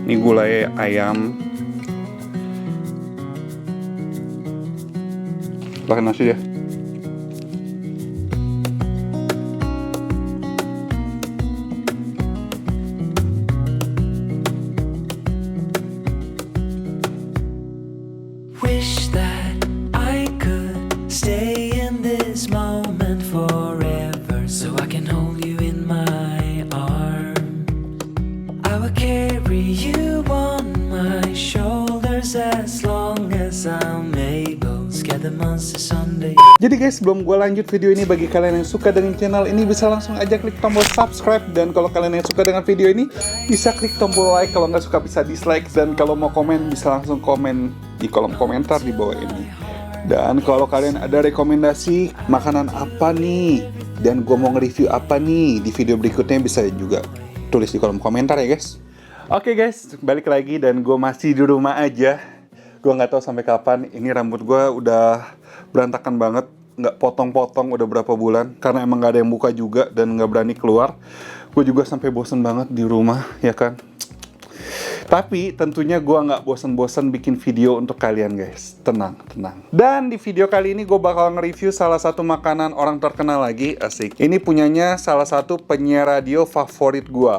Ini gulai ayam. Pakai nasi ya. Wish that I could stay in this moment forever, so I can hold you in my arms. I will carry you on my shoulders as long as I'm able. Scare the monsters on the. Jadi guys, sebelum gue lanjut video ini, bagi kalian yang suka dengan channel ini bisa langsung aja klik tombol subscribe. Dan kalau kalian yang suka dengan video ini bisa klik tombol like, kalau nggak suka bisa dislike. Dan kalau mau komen bisa langsung komen di kolom komentar di bawah ini. Dan kalau kalian ada rekomendasi makanan apa nih, dan gue mau nge-review apa nih di video berikutnya, bisa juga tulis di kolom komentar ya guys. Oke guys, balik lagi dan gue masih di rumah aja. Gue nggak tahu sampai kapan. Ini rambut gue udah berantakan banget, nggak potong-potong udah berapa bulan karena emang nggak ada yang buka juga dan nggak berani keluar. Gue juga sampai bosen banget di rumah, ya kan. Tapi tentunya gue nggak bosen-bosen bikin video untuk kalian guys. Tenang. Dan di video kali ini gue bakal nge-review salah satu makanan orang terkenal lagi, asik. Ini punyanya salah satu penyiar radio favorit gue,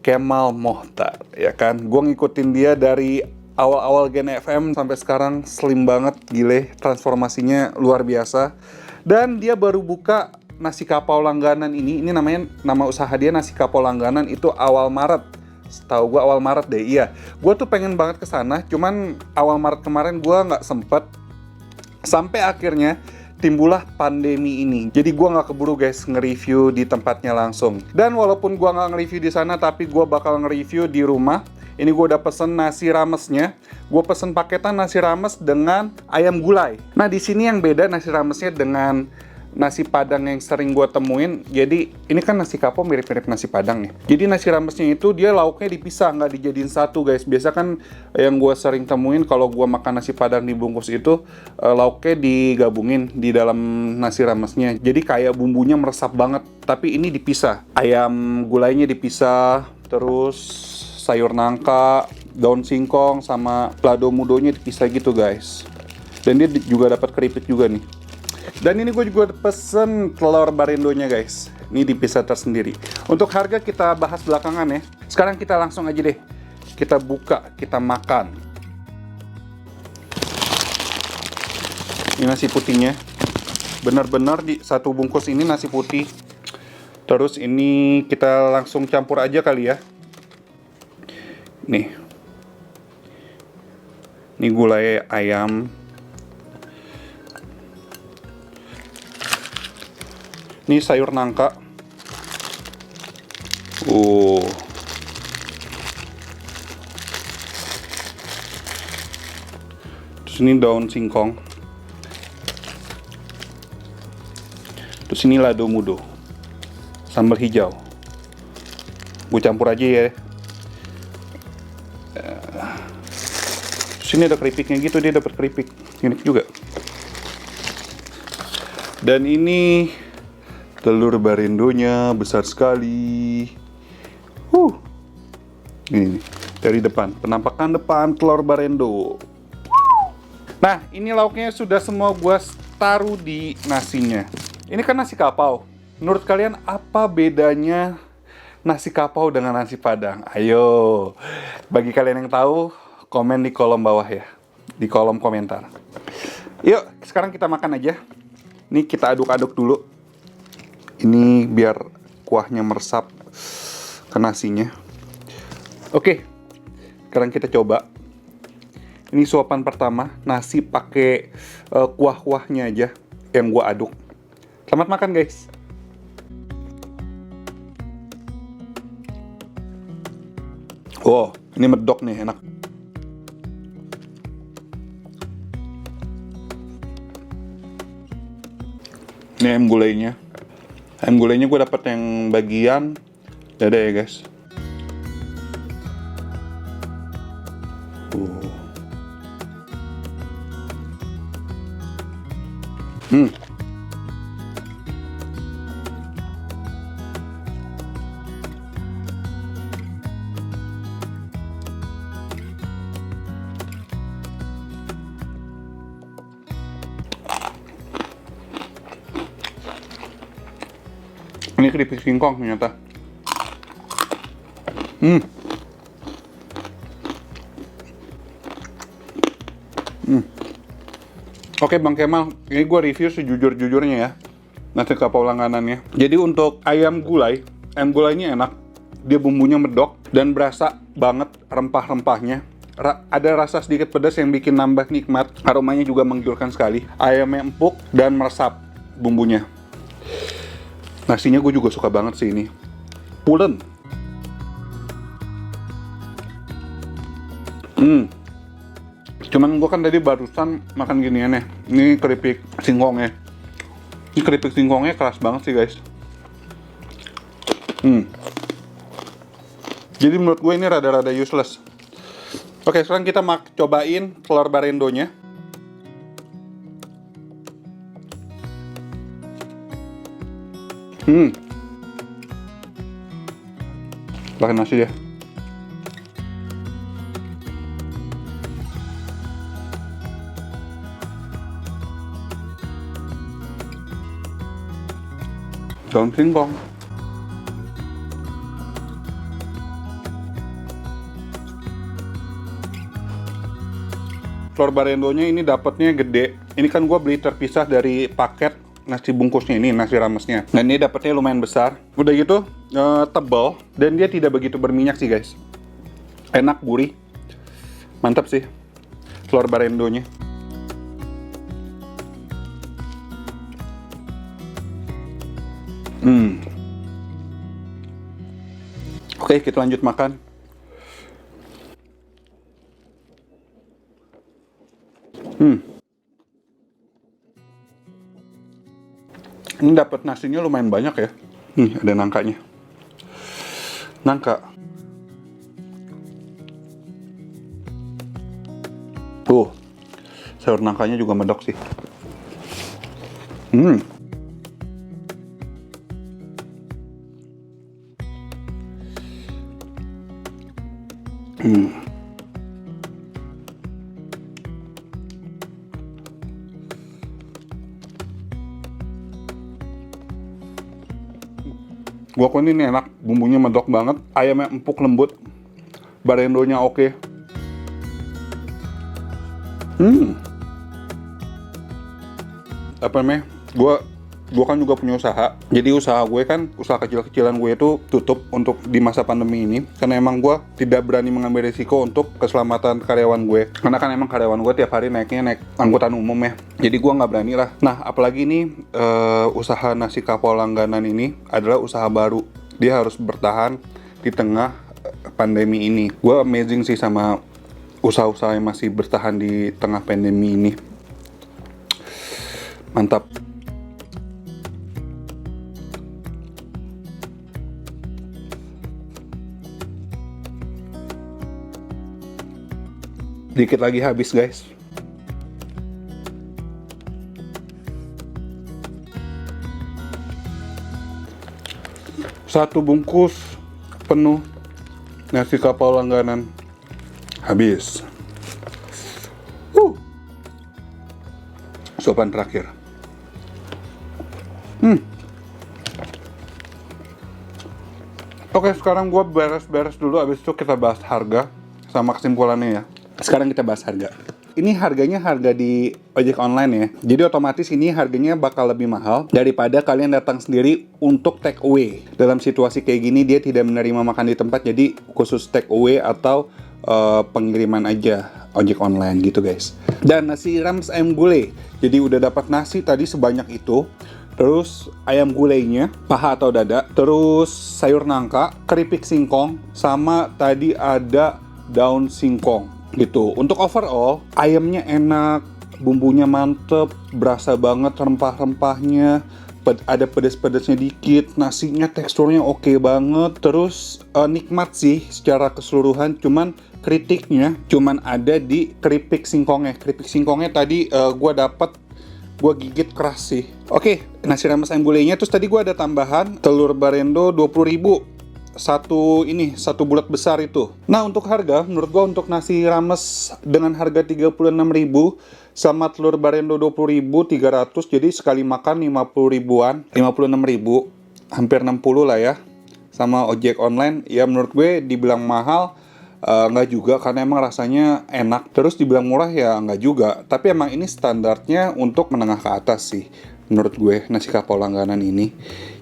Kemal Mokhtar, ya kan. Gue ngikutin dia dari awal-awal Gen FM sampai sekarang, slim banget, gile, transformasinya luar biasa. Dan dia baru buka nasi kapau langganan ini namanya, nama usaha dia nasi kapau langganan itu awal Maret. Setahu gue awal Maret deh, iya. Gue tuh pengen banget ke sana, cuman awal Maret kemarin gue nggak sempet. Sampai akhirnya timbullah pandemi ini. Jadi gue nggak keburu guys nge-review di tempatnya langsung. Dan walaupun gue nggak nge-review di sana, tapi gue bakal nge-review di rumah. Ini gue udah pesen nasi ramesnya. Gue pesen paketan nasi rames dengan ayam gulai. Nah di sini yang beda nasi ramesnya dengan nasi padang yang sering gue temuin. Jadi ini kan nasi kapau mirip-mirip nasi padang ya. Jadi nasi ramesnya itu dia lauknya dipisah, nggak dijadiin satu guys. Biasa kan yang gue sering temuin kalau gue makan nasi padang dibungkus itu lauknya digabungin di dalam nasi ramesnya. Jadi kayak bumbunya meresap banget. Tapi ini dipisah. Ayam gulainya dipisah, terus sayur nangka, daun singkong, sama lado mudonya dipisah gitu guys. Dan dia juga dapat keripik juga nih. Dan ini gue juga pesen telur barendonya guys. Ini dipisah tersendiri. Untuk harga kita bahas belakangan ya. Sekarang kita langsung aja deh. Kita buka, kita makan. Ini nasi putihnya. Benar-benar di satu bungkus ini nasi putih. Terus ini kita langsung campur aja kali ya. Nih. Ini gulai ayam. Ini sayur nangka. Terus ini daun singkong. Terus ini lado mudo. Sambal hijau. Gue campur aja ya. Terus ini ada keripiknya gitu, dia dapat keripik. Ini juga. Dan ini telur barendonya besar sekali. Ini dari depan, penampakan depan telur barendo. Nah, ini lauknya sudah semua gua taruh di nasinya. Ini kan nasi kapau. Menurut kalian apa bedanya nasi kapau dengan nasi padang? Ayo, bagi kalian yang tahu, komen di kolom bawah ya, di kolom komentar. Yuk, sekarang kita makan aja. Ini kita aduk-aduk dulu. Ini biar kuahnya meresap ke nasinya. Oke, sekarang kita coba. Ini suapan pertama, nasi pakai kuah-kuahnya aja yang gua aduk. Selamat makan guys. Wow, ini medok nih, enak. Ini ayam gulainya. Ayam gulainya gue dapet yang bagian dada ya guys. Ini keripik singkong ternyata. Oke Bang Kemal, ini gue review sejujur-jujurnya ya, nasi kapau langganannya. Jadi untuk ayam gulai ini enak. Dia bumbunya medok dan berasa banget rempah-rempahnya. Ada rasa sedikit pedas yang bikin nambah nikmat. Aromanya juga menggiurkan sekali. Ayamnya empuk dan meresap bumbunya. Nasinya gue juga suka banget sih ini. Pulen. Cuman gue kan tadi barusan makan ginian ya. Ini keripik singkongnya. Ini keripik singkongnya keras banget sih guys. Jadi menurut gue ini rada-rada useless. Oke, sekarang kita cobain telur barendonya. Pakai nasi ya. Daun singkong. Telur barendonya ini dapatnya gede. Ini kan gue beli terpisah dari paket nasi bungkusnya ini, nasi ramesnya. Dan ini dapatnya lumayan besar. Udah gitu tebal dan dia tidak begitu berminyak sih guys. Enak, gurih, mantap sih telur barendonya. Oke, kita lanjut makan. Ini dapat nasinya lumayan banyak ya. Nih, ada nangkanya. Nangka. Tuh, sayur nangkanya juga medok sih. Gua akuin ini enak, bumbunya medok banget, ayamnya empuk lembut, barendonya oke. Apa namanya? Gua kan juga punya usaha. Jadi usaha gue kan, usaha kecil-kecilan gue itu tutup untuk di masa pandemi ini. Karena emang gue tidak berani mengambil risiko untuk keselamatan karyawan gue. Karena kan emang karyawan gue tiap hari naik angkutan umum ya. Jadi gue nggak berani lah. Nah, apalagi ini usaha nasi kapau langganan ini adalah usaha baru. Dia harus bertahan di tengah pandemi ini. Gue amazing sih sama usaha-usaha yang masih bertahan di tengah pandemi ini. Mantap. Dikit lagi habis guys. Satu bungkus penuh nasi kapau langganan habis. Sopan terakhir. Oke, sekarang gue beres-beres dulu, abis itu kita bahas harga sama kesimpulannya ya. Sekarang kita bahas harga. Ini harganya harga di ojek online ya. Jadi otomatis ini harganya bakal lebih mahal daripada kalian datang sendiri untuk take away. Dalam situasi kayak gini dia tidak menerima makan di tempat, jadi khusus take away atau pengiriman aja ojek online gitu guys. Dan nasi rames ayam gulai. Jadi udah dapat nasi tadi sebanyak itu. Terus ayam gulainya, paha atau dada. Terus sayur nangka, keripik singkong, sama tadi ada daun singkong. Gitu. Untuk overall, ayamnya enak, bumbunya mantep, berasa banget rempah-rempahnya, ada pedas-pedasnya dikit, nasinya teksturnya oke banget, terus nikmat sih secara keseluruhan. Cuman kritiknya cuman ada di keripik singkongnya. Keripik singkongnya tadi gue gigit keras sih. Oke, nasi rames ayam gulainya. Terus tadi gue ada tambahan telur barendo 20.000. Satu bulat besar itu. Nah, untuk harga, menurut gua untuk nasi rames dengan harga 36.000 sama telur barendo 20.300, jadi sekali makan 50 ribuan, 56.000. hampir 60 lah ya. Sama ojek online, ya menurut gue dibilang mahal, nggak juga, karena emang rasanya enak. Terus dibilang murah ya nggak juga. Tapi emang ini standarnya untuk menengah ke atas sih, menurut gue, nasi kapau langganan ini.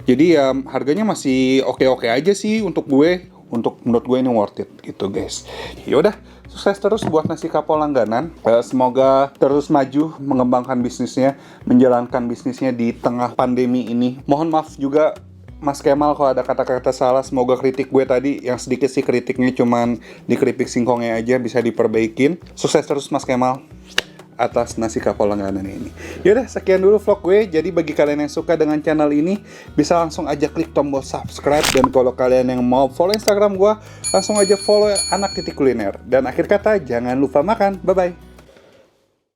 Jadi ya harganya masih oke-oke aja sih untuk gue. Menurut gue ini worth it gitu guys. Yaudah, sukses terus buat nasi kapau langganan. Semoga terus maju mengembangkan bisnisnya, menjalankan bisnisnya di tengah pandemi ini. Mohon maaf juga Mas Kemal kalau ada kata-kata salah. Semoga kritik gue tadi, yang sedikit sih kritiknya, cuman di keripik singkongnya aja, bisa diperbaikin. Sukses terus Mas Kemal atas nasi kapau langganan ini. Yaudah, sekian dulu vlog gue. Jadi bagi kalian yang suka dengan channel ini, bisa langsung aja klik tombol subscribe. Dan kalau kalian yang mau follow Instagram gue, langsung aja follow anak titik kuliner. Dan akhir kata, jangan lupa makan. Bye-bye.